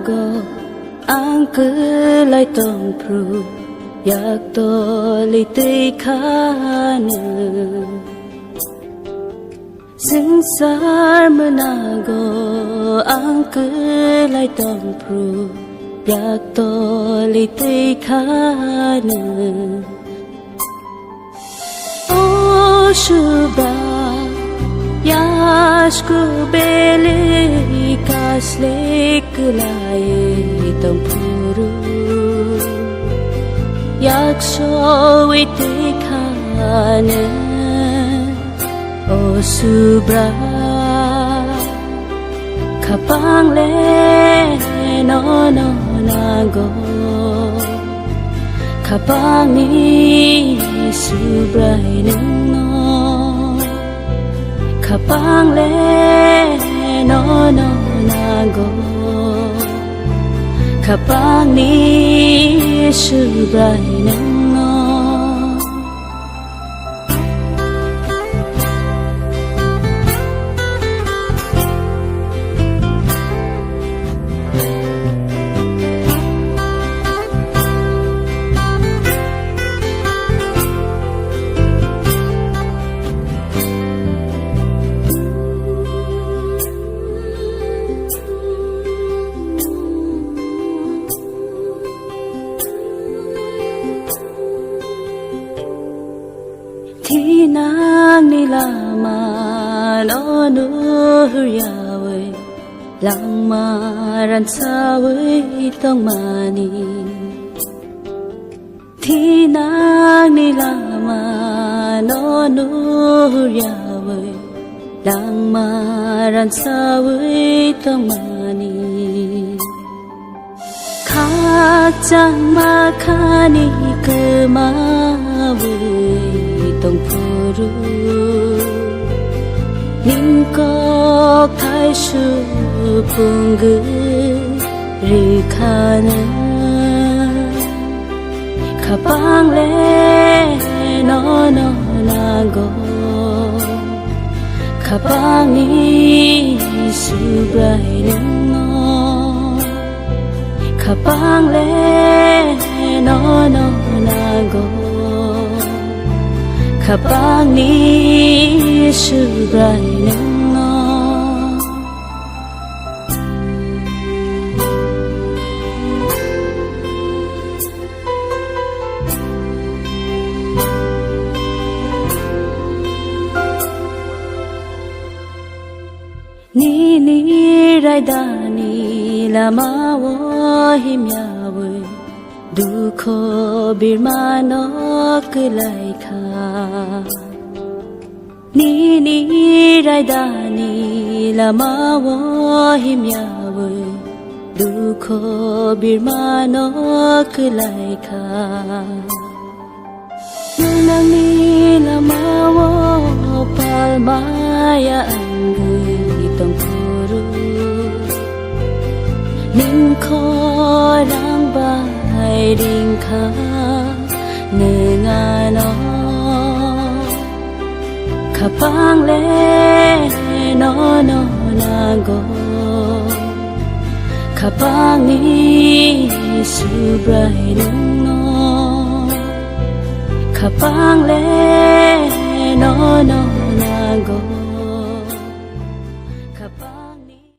go ang cứ lại tông pru yak to li tây khana sinh sar manago ang cứ lại tông pru yak to li tây khana o shubha yashku bele kaslek lae tông pru yak so ite khana o subra kapang le no no na go kapang ni subra no kapang le no no na go kapang ni subra no thi nang ni lama no nu hurya we lang ma ran sa we tong mani thi nang ni lama no nu hurya we lang ma ran sa we tong mani kha chang ma khani ke ma we tông puru nin ko thai su pung ri khana khapang le no no na go khapang ni su brai no khapang le no no na go kapang ni subrai no ni rai da ni lama wo himya we dukho birmano klai kha ni rai da ni lama wo himya we dukho birmano klai kha nang ni lama wo palmaya angui tong puru nin kho rang ba ring kha ne nga no kapang le no no na go kapang ni subrai no kapang le no no na go